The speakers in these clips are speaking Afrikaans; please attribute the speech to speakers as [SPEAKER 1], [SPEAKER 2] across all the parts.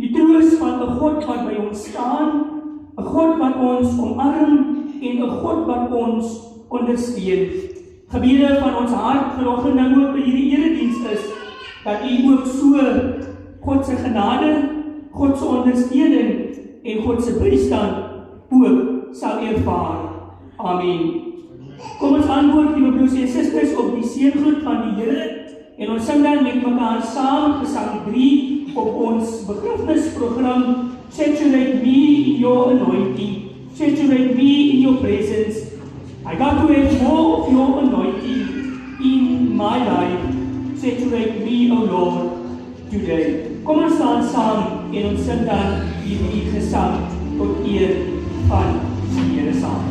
[SPEAKER 1] Die troos van 'n God wat by ons staan, 'n God wat ons omarm en 'n God wat ons ondersteun. Gebede van ons hart vanoggend nou ook by hierdie erediens is, dat U ook so God se genade, God se ondersteuning en God se bystand ook sal ervaar. Amen. Kom ons antwoord, liewe broers en susters, op die seëngroet van die Here en ons sing dan met mekaar saam Gesang 3 op ons begrafnisprogram. Saturate me in your anointing, saturate me in your presence. I got to have more of your anointing in my life. Saturate me, O Lord, today. Kom ons staan saam en ons sing dan hierdie gesang tot eer van die Here saam.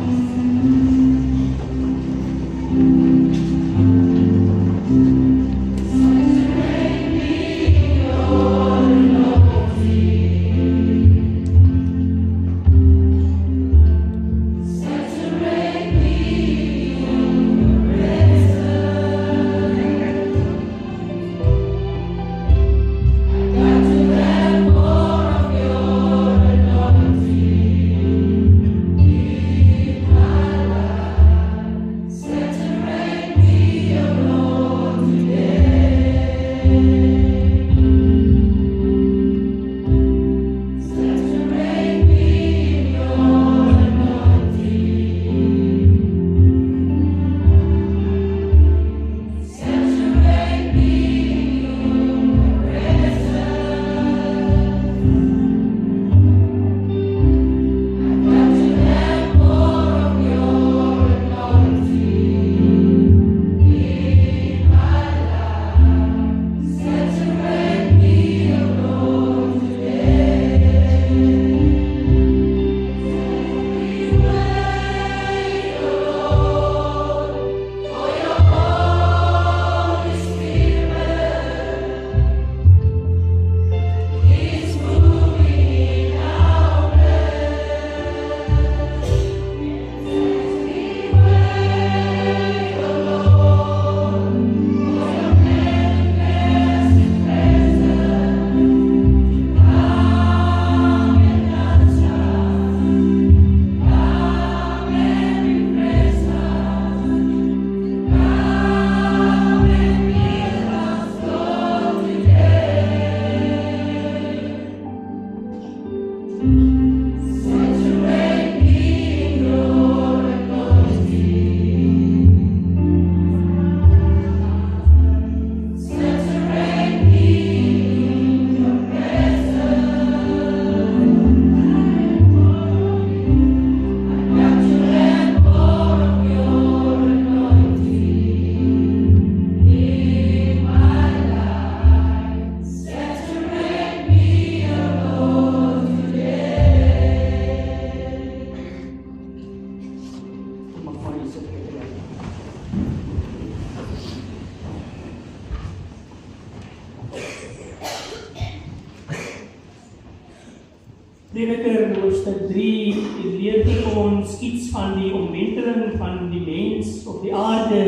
[SPEAKER 1] Prediker hoofstuk 3 leer vir ons iets van die omwenteling van die mens op die aarde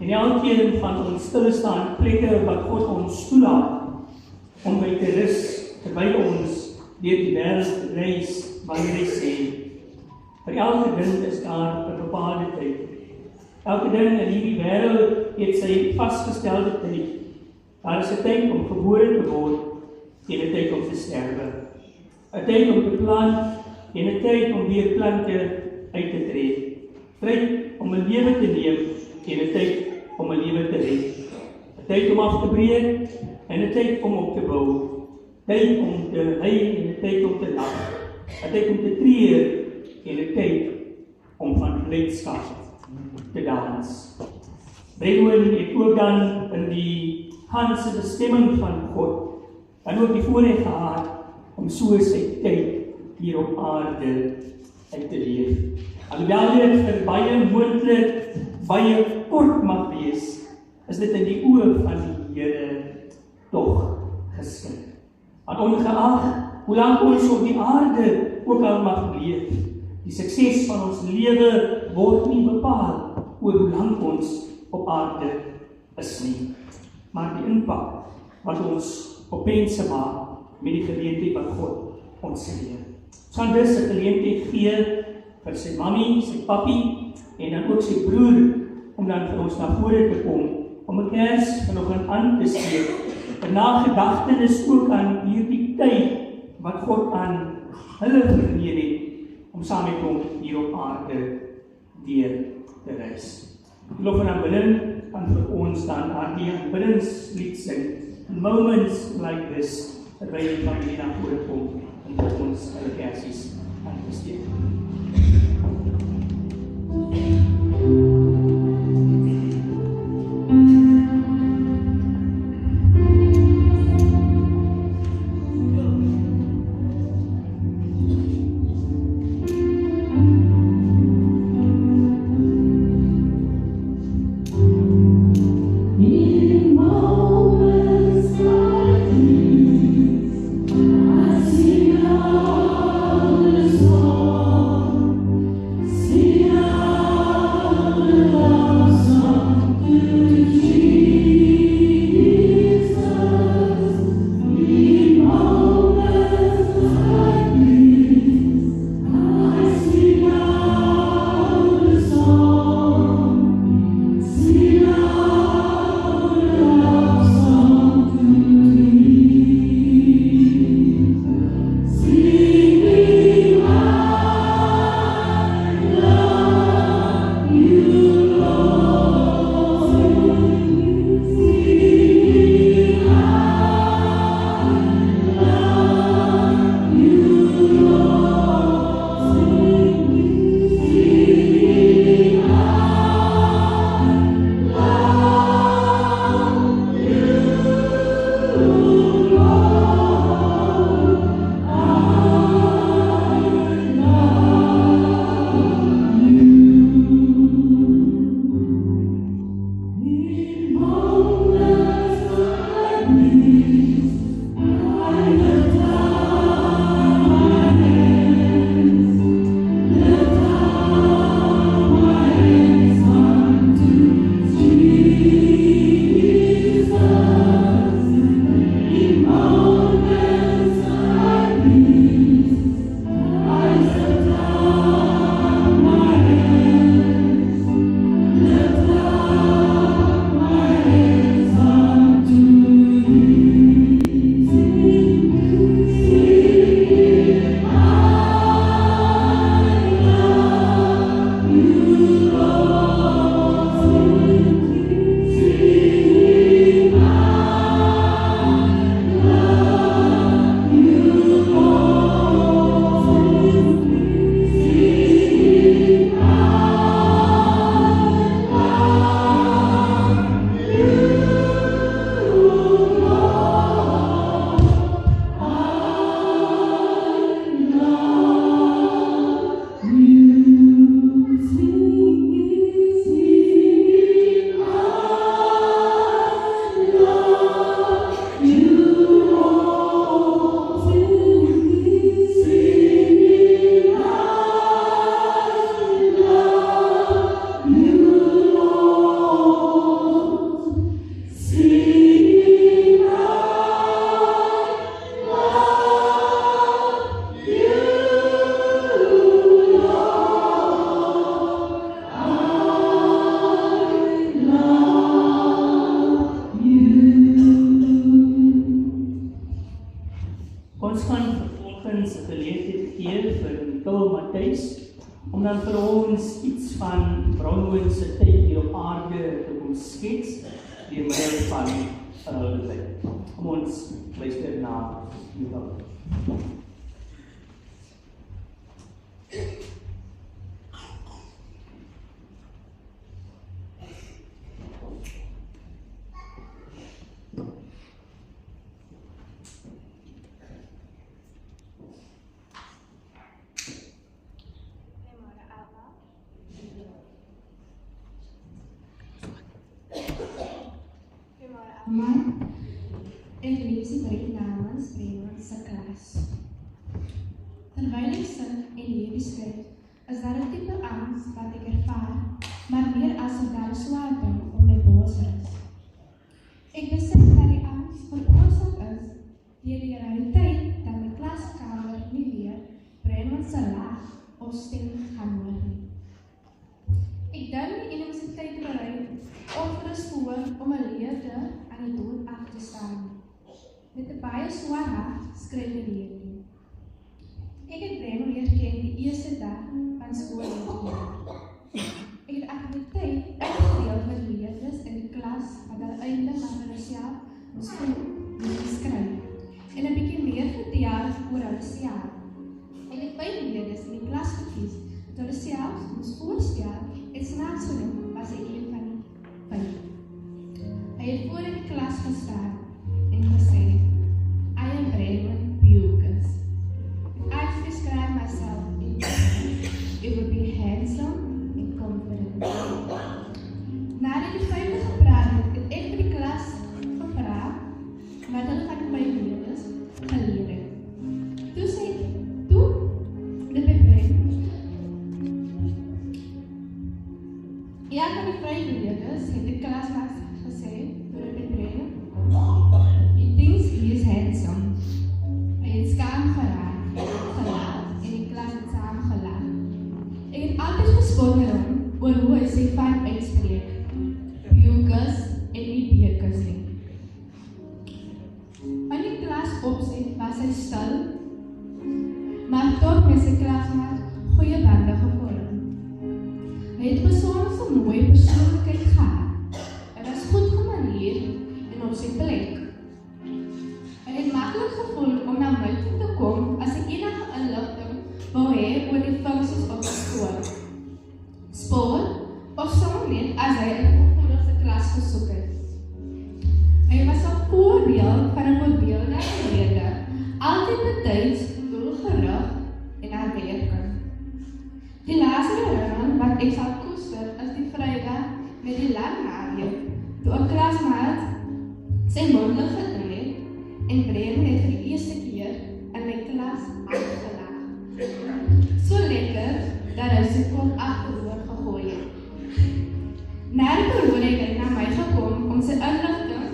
[SPEAKER 1] en elkeen van ons stilstaan plekke wat God ons toelaat om by te rus terwyl ons deur die wêreld reis, wanneer hy sê, vir elke ding is daar 'n bepaalde tyd. Elke ding in hierdie wêreld het sy vasgestelde tyd. Daar is 'n tyd om gebore te word en 'n tyd om te sterwe. 'n tyd om te plant en 'n tyd om weer plante uit te tree. Tyd om 'n lewe te neem en 'n tyd om 'n lewe te red. 'n Tyd om af te breek en 'n tyd om op te bou. Tyd om te huil en 'n tyd om te lag. 'n Tyd om te treur en 'n tyd om van blydskap te dans. Brenwen het ook dan in die ganse bestemming van God dan ook die voorreg gehad om so sy tyd hier op aarde uit te leef. Alhoewel dit vir baie moontlik baie kort mag wees, is dit in die oë van die Here tog geskik. Want ongeag hoe lank ons op die aarde ook al mag leef, die sukses van ons lewe word nie bepaal oor hoe lank ons op aarde is nie, maar die impak wat ons op mense maak met die geleentheid wat God ons leer. Ons gaan dus 'n geleentheid gee vir sy mami, sy papi en dan ook sy broer om dan vir ons na vore te kom om 'n kers vanoggend aan te steek. 'n Nagedagtenis ook aan hierdie tyd wat God aan hulle verleen het om saam met hom hier op aarde deur te reis. Die lof en aanbidding kan vir ons dan daardie aanbiddingslied sing. Moments like this, terwyl die familie na vore kom en vir ons hulle kersies aan te steek. om dan vir ons iets van Bronwyn se tyd hier op aarde te kom skets deur middel van hulle tyd. Kom ons luister na die woord.
[SPEAKER 2] Maar ik lees die brief namens Raymond se klas. Terwijl ik sit en hierdie skryf, is daar 'n tipe angs wat ek ervaar, maar meer asof daar 'n swaar ding om my bors is. Ek besef dat die angs veroorsaak is deur die die tyd dat my klaskamer nie weer Bremen se lag of stem gaan hoor nie. Ek dink die universiteit bereid of vir 'n spoor om 'n leerder aan die dood af te staan. Met 'n baie swaar hart skryf die leerder. Ek het Bremen weer ken die eerste dag van skool. Ek het aktiwiteit uitgedeel met leerders in die klas wat hulle einde van hulle self moes skryf en 'n bietjie meer vertel oor hulle self. Ek het 5 leerders in die klas gekies wat hulle self moes voorstel en snaaks genoeg was ek een van die 5. Hy het voor in die klas gestaan en gesê, I am Bremen Bucas. If I describe myself in it would be handsome and confident. Nadat die 5 gepraat het, het ek vir die klas gevra wat hulle van die 5 leerders geleer het. Toe sê ek, dit bepring. Ja, van die 5 leerders het die klas gesê, toe dit bepring, he thinks he is handsome. Hy het skaam geraak en die klas het saam gelag. Ek het altyd gespot met hom oor hoe hy sy van uitspreek. Bucas en nie Bekus nie. In die klas opset was hy stil, maar toch met sy klasmaat goeie bande gevorm. Hy het besonders 'n mooi persoonlikheid gehad. Hy was goed gemaneerd en op sy plek. Hy het maklik gevoel om na my toe te kom as hy enige inligting wou hê oor die funksies op die skool. Spoor of sommer net as hy 'n opvoedingse klas gesoek het. Hy was 'n voorbeeld van 'n voorbeeldige leerder, altyd betyds, doelgerig en aanwerkend. Die laaste herinnering wat ek sal koester is die Vrydag met die lang hare, toe 'n klasmaat sy mondeling gedoen het en Bremen het vir die eerste keer in my klas uitgelag. So lekker dat hy sy kop agteroor gegooi het. Na die periode het hy na my gekom om sy inligting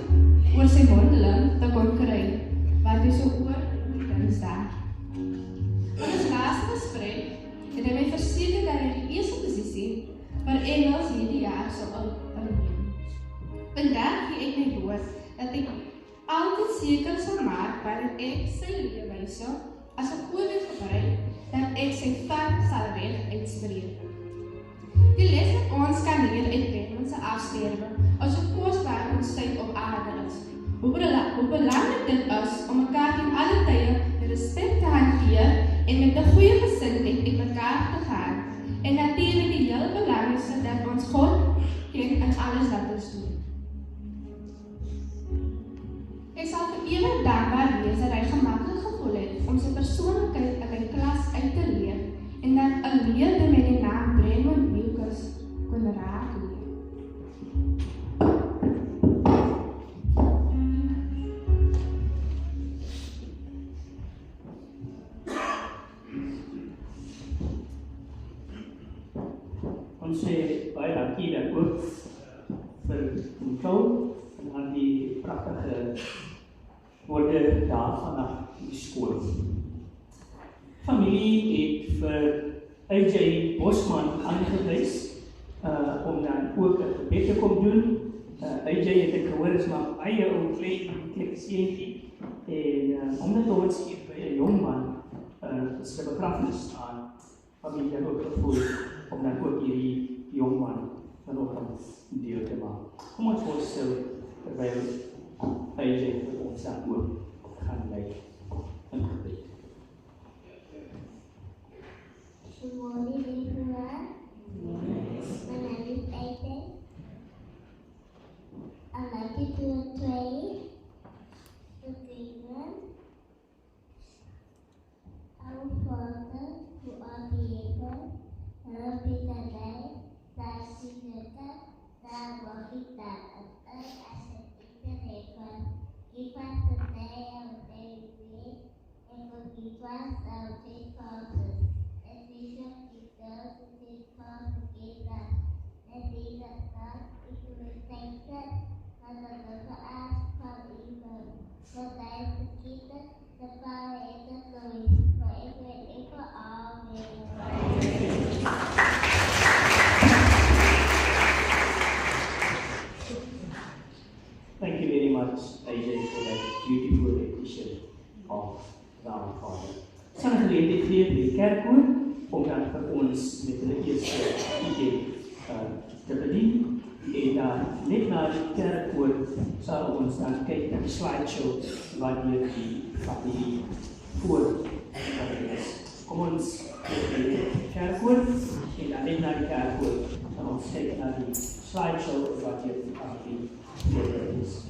[SPEAKER 2] oor sy mondeling te kon kry, wat hy so oor Dinsdag. In ons laaste gesprek het hy my verseker dat hy die eerste posisie vir Engels hierdie jaar sal inneem. Vandag gee ek my woord dat ek altyd seker sal maak wanneer ek sy leerwyse as 'n voorbeeld gebruik dat ek sy van sal reg uitspreek. Die les wat ons kan leer uit Bremen se afsterwe is hoe kosbaar ons tyd op aarde is. Hoe belangrik dit is om mekaar teen alle tye met respek te hanteer en met 'n goeie gesindheid met mekaar te gaan. En natuurlik die heel belangrikste dat ons God ken in alles wat ons doen. Ek sal vir ewig dankbaar wees dat hy gemaklik gevoel het om sy persoonlikheid in my klas uit te leer en dat 'n leerder met die naam Bremen Bucas kon raak leer.
[SPEAKER 1] Ons sê baie dankie dan ook vir Nicole en aan die pragtige woorde daar vanaf die skool. Familie het vir AJ Bosman aangewys om dan ook 'n gebed te kom doen. AJ het ek gehoor is maar eie ou klein seentjie en omdat ons hier by 'n jong man se begrafnis staan, familie het ook gevoel om dan ook hierdie jong man vanoggend deel te maak. Kom ons voorstel terwyl AJ vir ons dan ook gaan lei in gebed.
[SPEAKER 3] Good morning, everyone. My name is Aiden. I'd like you to pray the statement. Our Father, who art in heaven, hallowed be thy name. Thy kingdom, thy will be done on earth as it is in heaven. Give us today our daily bread, and forgive us our trespasses, as we forgive those who trespass against us. And lead us not into temptation, but deliver us from evil. For thine is the kingdom, the power,
[SPEAKER 1] sal geleentheid gee vir die kerkkoor om dan vir ons met hulle eerste idee te bedien. En dan net na die kerkkoor sal ons dan kyk na die slideshow wat deur die familie voor is. Kom ons kyk die kerkkoor en dan net na die kerkkoor sal ons kyk na die slideshow wat deur die familie voor is.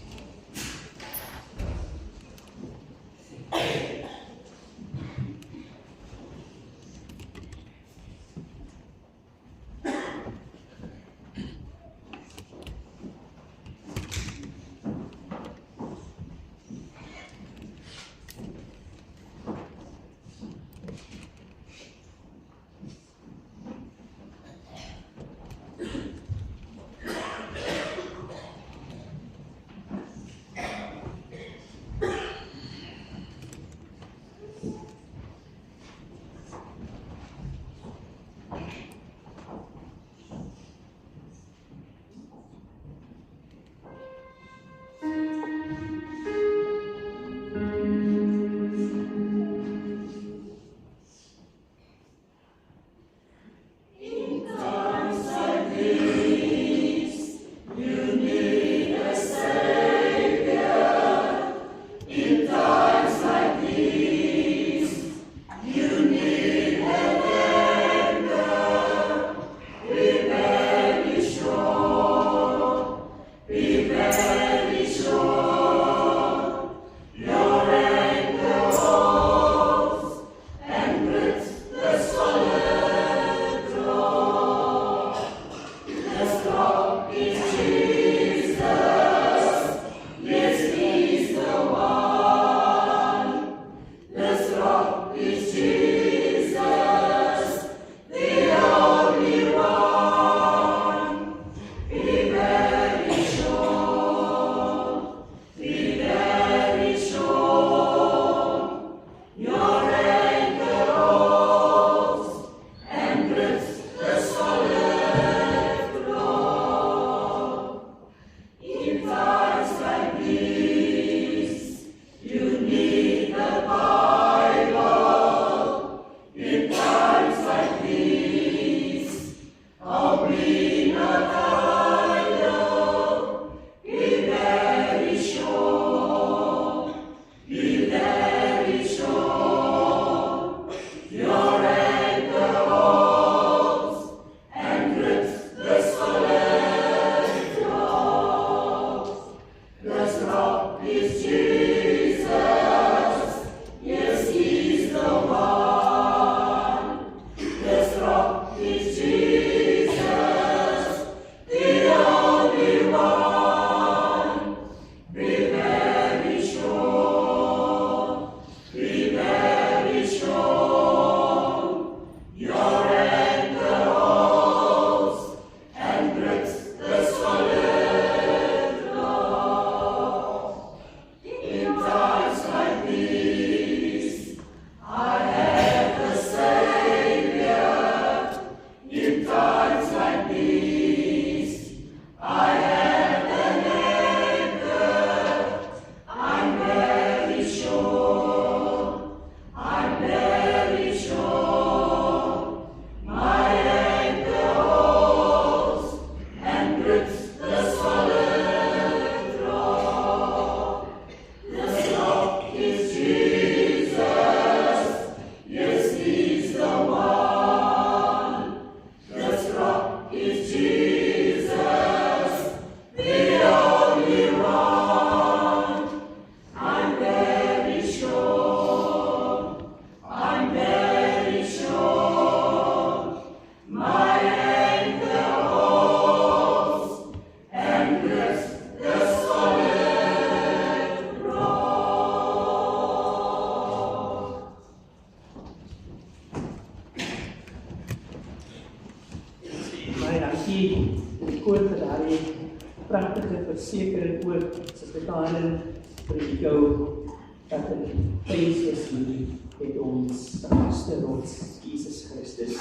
[SPEAKER 1] koor vir daardie pragtige versekering ook, soos betaling vir die gou, dat in Christus het ons vaste rots, Jesus Christus,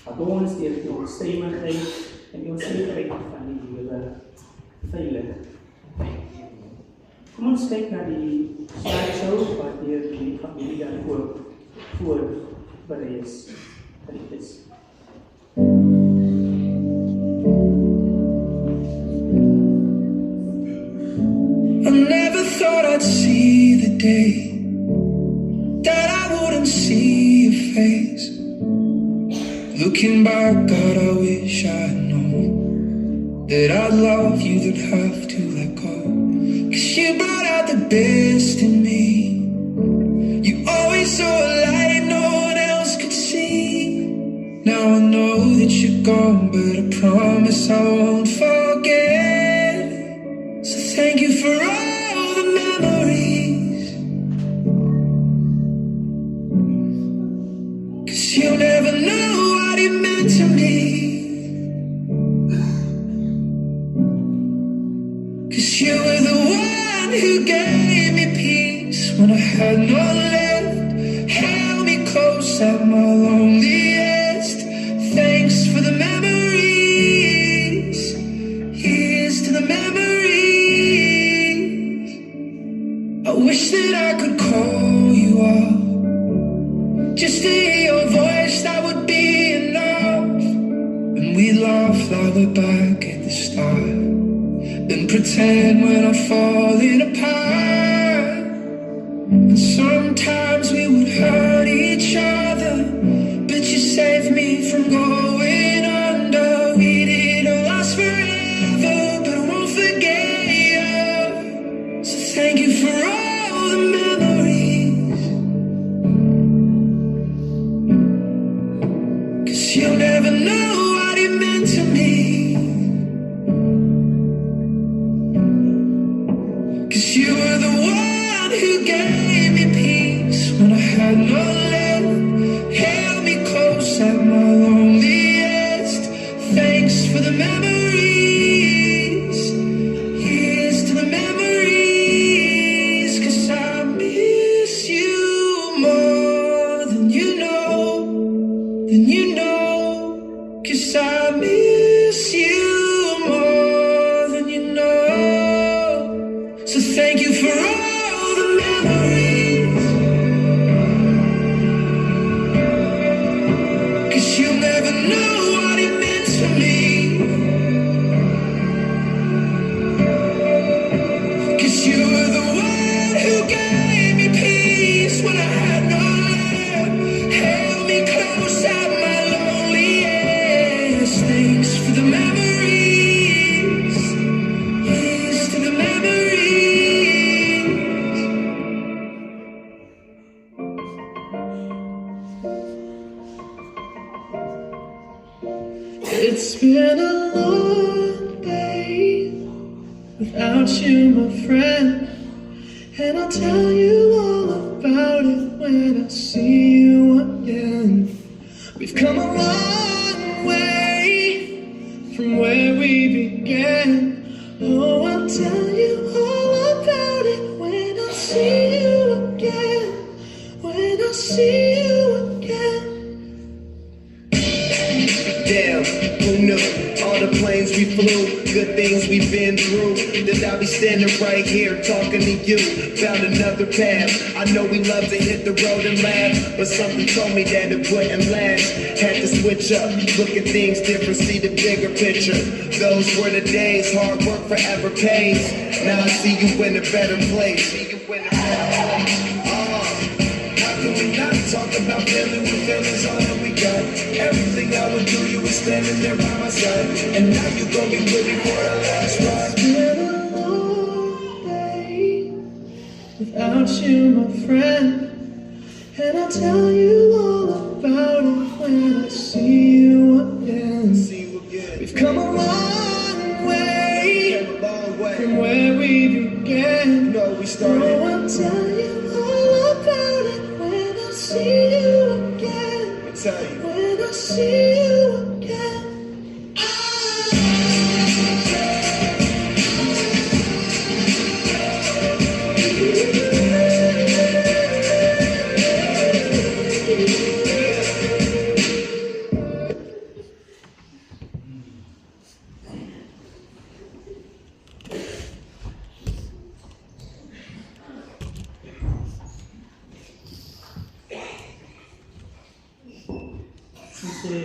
[SPEAKER 1] wat ons deur die onstuimigheid en die onsekerheid van die lewe veilig. Kom ons kyk na die slideshow wat deur die familie dan ook voorbereis. Geliefdes.
[SPEAKER 4] I never thought I'd see the day that I wouldn't see your face. Looking back, God, I wish I'd known that I'd love you, that have to let go. 'Cause you brought out the best in me. You always saw a light no one else could see. Now I know that you're gone, but I promise I won't forget. So thank you for all the memories. 'Cause you'll never know what it meant to me. 'Cause you were the one who gave me peace when I had no left. Held me close at my loneliest. Thanks for the memories. Here's to the memories. I wish that I could call you up, just to hear your voice, that would be enough. And we laugh like we're back at the start, and pretend we're not falling apart. And sometimes we would hurt each other, but you saved me from going under. We didn't last forever, but I won't forget you. So thank you for all the memories. 'Cause you'll never know what it meant to me. 'Cause you were the one who gave me peace when I had no left. Held me close at my loneliest. Thanks for the memories. Here's to the memories. 'Cause I miss you more than you know. Than you know. 'Cause I miss you more than you know. So thank you for all the memories. 'Cause you'll never know what it meant to me. 'Cause you were the one who gave me peace when I had no left. Held me close at my loneliest. Thanks for the memories. Here's to the memories. It's been a long day without you, my friend, and I'll tell you all about it when I see you again. We've come a long way from where we began. Oh, I'll tell you all about it when I see you again. When I see you again.
[SPEAKER 5] Damn, who knew? All the planes we flew, good things we've been through. That I'll be standing right here talking to you. Found another path. I know we love to hit the road and laugh, but something told me that it wouldn't last. Had to switch up, look at things different, see the bigger picture. Those were the days, hard work forever pays. Now I see you in a better place. How can we not talk about family when family's all that we got? Everything I would do, you were standing there by my side. And now you gon' be with me for the last ride.
[SPEAKER 4] It's been a long day without you, my friend, and I'll tell you all about it when I see you again.
[SPEAKER 5] See you again.
[SPEAKER 4] We've come a long way
[SPEAKER 5] Came a long way.
[SPEAKER 4] from where we began.
[SPEAKER 5] You know we started.
[SPEAKER 4] Oh, I'll tell you all about it when I see you again.
[SPEAKER 5] Let me tell you.
[SPEAKER 4] When I see you again.
[SPEAKER 1] Ons sê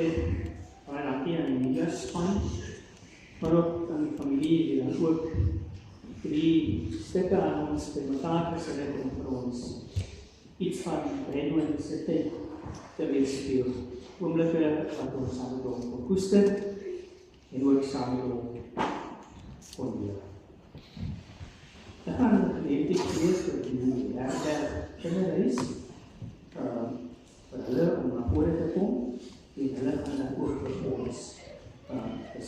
[SPEAKER 1] baie dankie aan die media span, maar ook aan die familie die dan ook die stukke aan ons bymekaar gesit het om vir ons iets van Redmond se tyd te weerspieël. Oomblikke wat ons saam met hom kon koester en ook saam met hom kon leef. Ek gaan geleentheid wees vir die derde kinderreis vir hulle om na vore te kom en hulle gaan dan ook vir ons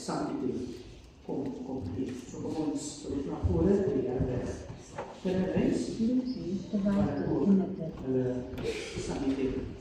[SPEAKER 1] saamgedeeld kom gee. So kom ons terug na vore vir die derde kinderreis waar hulle saamgedeeld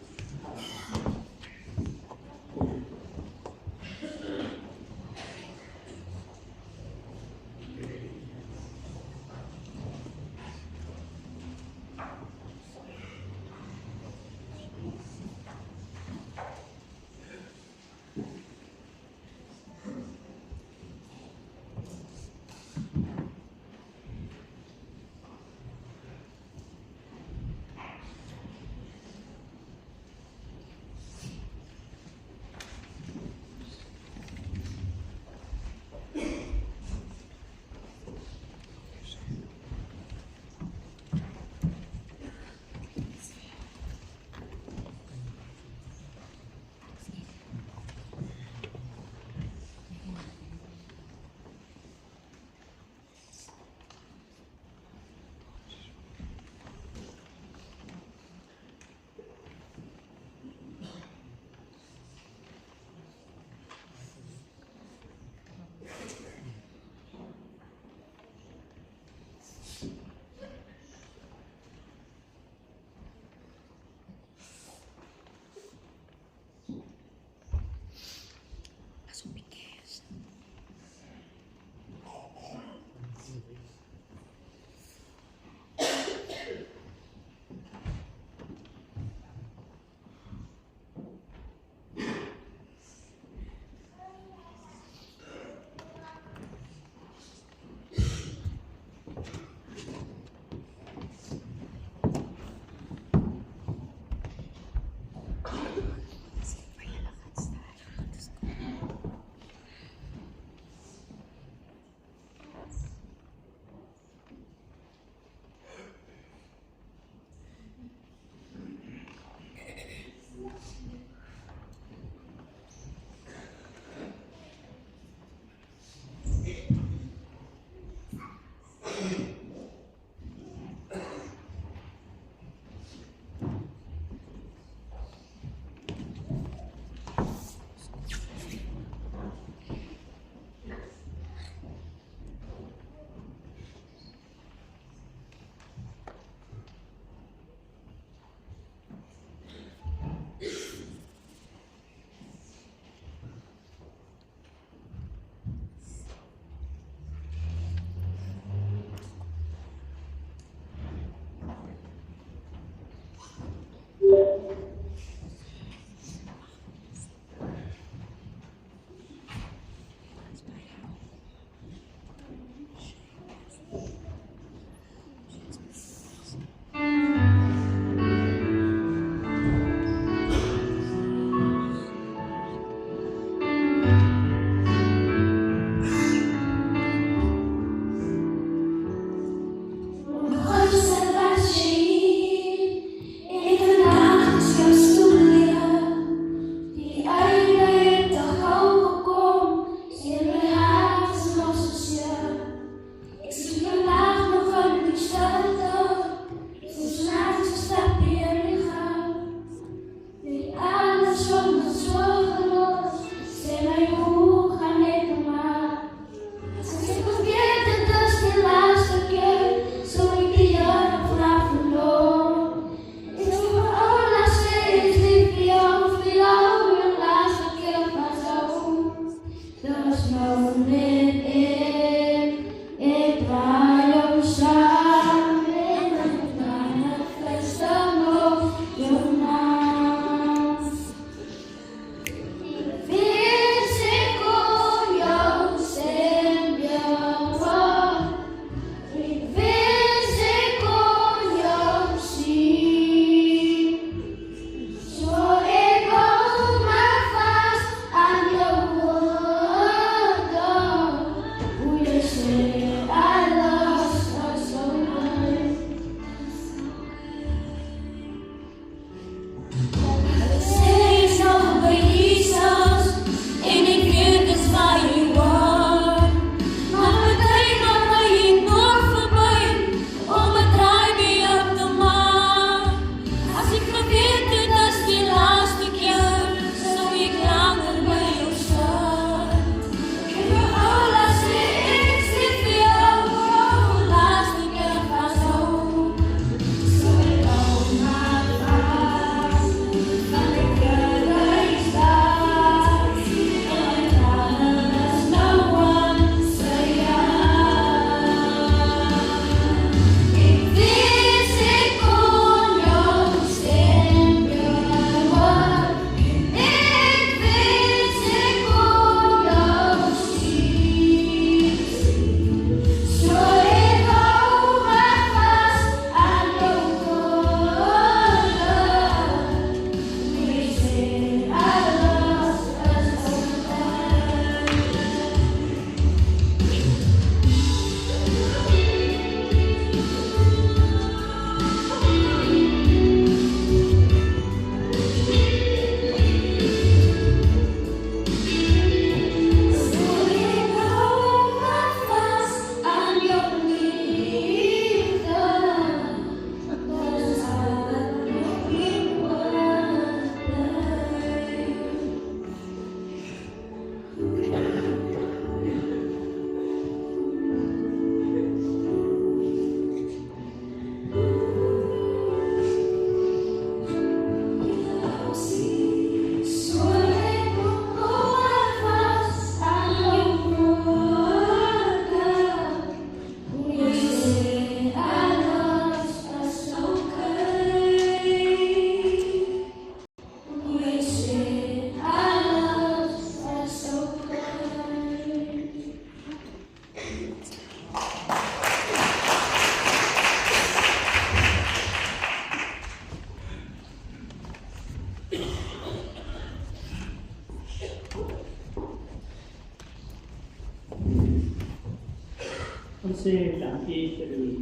[SPEAKER 1] sê dankie vir die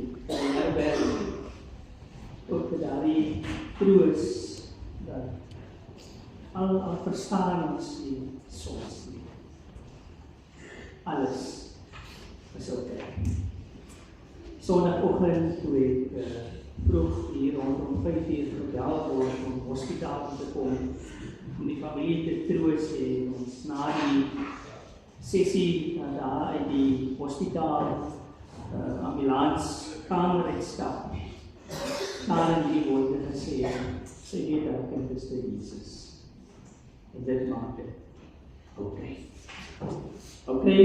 [SPEAKER 1] werk, ook vir daardie troos, dat al verstaan ons nie soms nie. Alles is oké. Sondagoggend toe ek vroeg hier rondom 5 uur gebel word om hospitaal te kom, om die familie te troos en ons na die sessie daar uit die hospitaal ambulanskamer uitstap. Daar in die woorde gesê, sy weet dat kind is vir Jesus. En dit maak dit oké. Oké,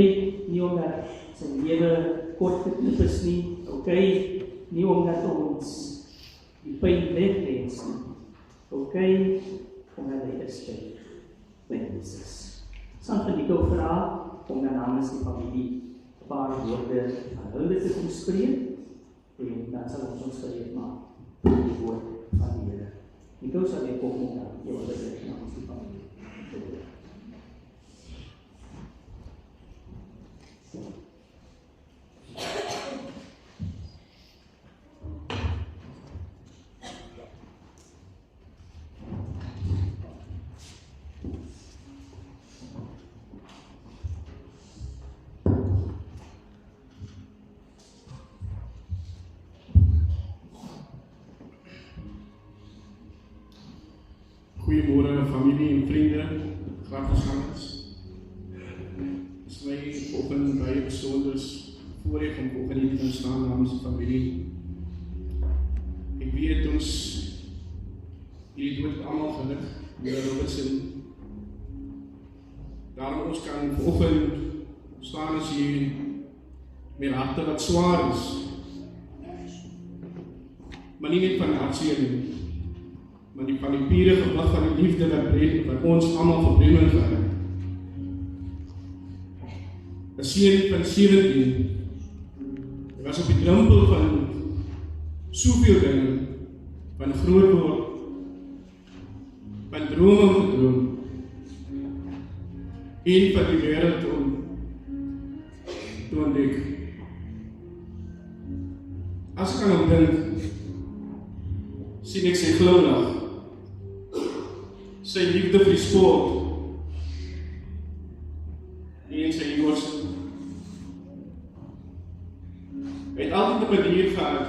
[SPEAKER 1] nie omdat sy lewe kort geknip is nie, oké, nie omdat ons die pyn wegwens nie, oké, omdat hy is by Jesus. San van die kou vraag, om dan namens die familie 'n paar woorde aan hulle te kom spreek, en dan sal ons gereed maak die woord van die Here. Die kou sal jy kom om dan jou hulle namens die familie te doen.
[SPEAKER 6] Goeiemôre familie en vriende, grafgangers. Het is my vanoggend baie besonder voorreg om vanoggend hier te kan staan namens die familie. Ek weet ons hierdie dood almal gelukkig, meneer Robertson. Daarom ons kan vanoggend staan as hier met harte wat swaar is. Maar nie net van die hartseer nie, maar die van die pure gewig van die liefde wat ons almal verbinding gehad. 'n seun van 17, hy was op die drempel van soveel dinge, van groot word, van drome om te droom, en van die wêreld om te ontdek. As ek aan hom dink, sien ek sy glimlag, sy liefde vir die sport en sy emosie. Hy het altyd 'n manier gehad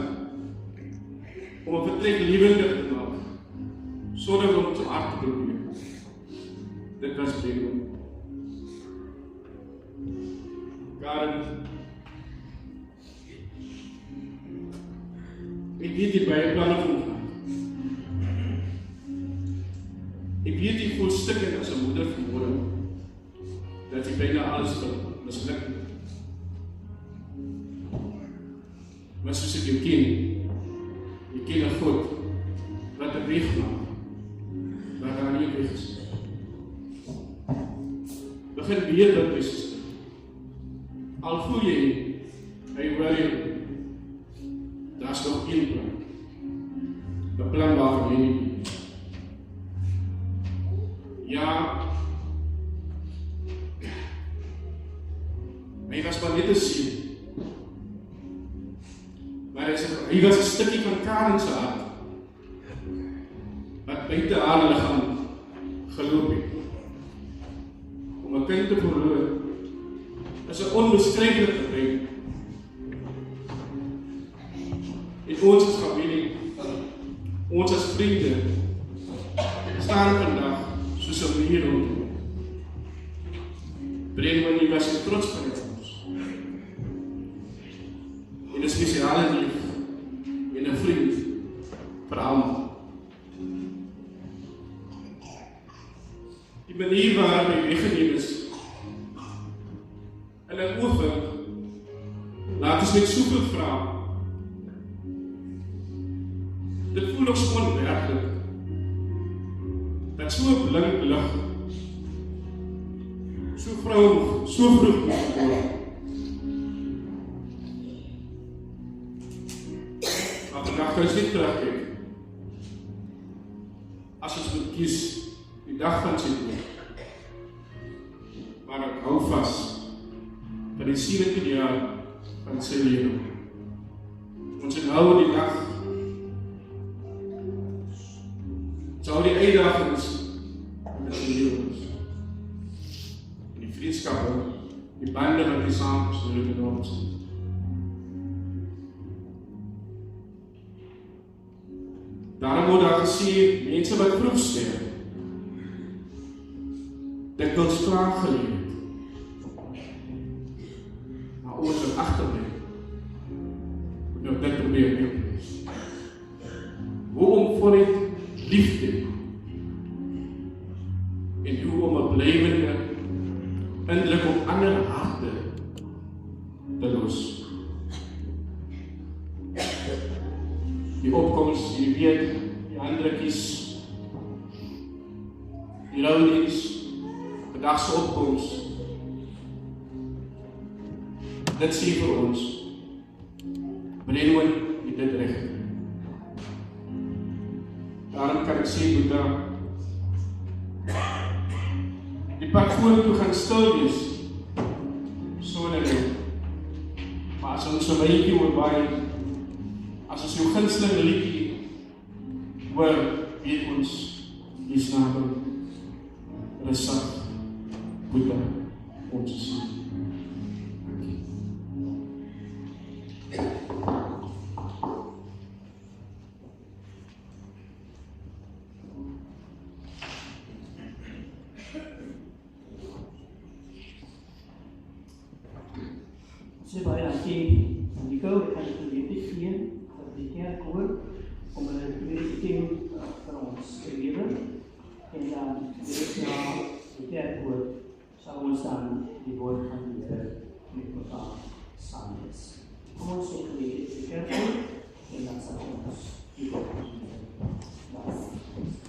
[SPEAKER 6] om 'n vertrek lewendig te maak, sonder om te hard te probeer. Dit was Brengo. Karen, ek weet die baie planne van hom. Ek weet die voel stikken as 'n moeder vermoorde, dat jy byna alles misluk. Maar soos ek jou ken, jy ken 'n God wat 'n weg maak, waar daar nie 'n weg is. Begin weer dat is. Al voel jy, hy hoor jou, daar is nog een plan. 'n plan waarvan jy nie. Ja, hy was maar net 'n seun. Maar hy was 'n stukkie van Karen se hart, wat buite haar liggaam geloop het. Om 'n kind te verloor, is 'n onbeskryflike gebrek. En ons as familie, ons as vriende, staan vandag soos 'n muur rondom. Brengo was so trots van ons. En 'n spesiale lief en 'n vriend vir almal. Die manier waarop hy weggeneem is, en 'n oefening, laat ons met soveel vra. Dit voel nog so onwerklik, dat so blink lig, so vroeg word. Maar vandag kan ons nie terugkyk, as ons moet kies die dag van sy dood. Maar ek hou vas van die 17 jaar van in sy lewe. Ons het nou die dag, sou die uitdagings in sy lewe is. En die vriendskappe, die bande wat die saam gesloot in ons het. Daarom word daar gesê, mense wat vroeg sterf, dikwels vraag geleer het. Maar ons wat agterbly, moet nou dit probeer neerlees. Hoe om voluit liefde en hoe om 'n blywende indruk op ander harte te los. Die opkomst, jy weet, die handrukkies, die roudiens, vandagse opkomst. Dit sê vir ons, Brenwan het dit recht. Daarom kan ek sê, Boeta, die pad vorentoe gaan stil wees, so in die. Maar as ons 'n myntjie oorbaai, as ons jou gunsteling liedjie hoor, weet ons, die snakel, rustig, Boeta, ons is hier.
[SPEAKER 1] Sê baie dankie aan Nico, ek gaan die geleentheid gee dat die kerk hoor om hulle tweede team vir ons te lewer en dan direk na die kerk hoor sal ons dan die woord van die Here met mekaar saam lees. Kom ons sê die kerk hoor en dan sal ons die woord van die Here lees.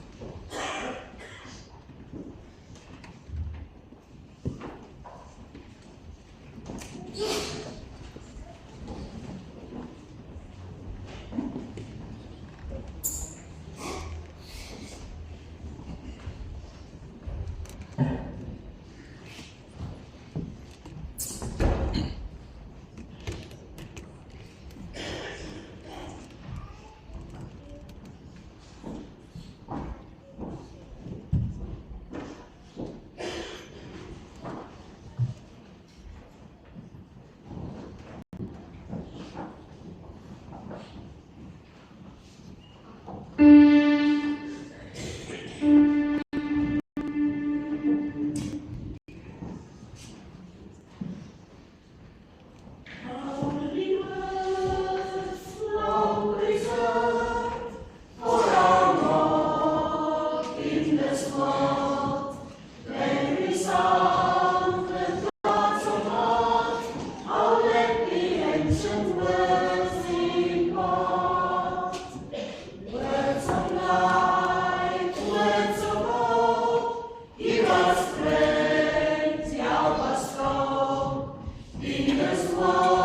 [SPEAKER 7] Whoa.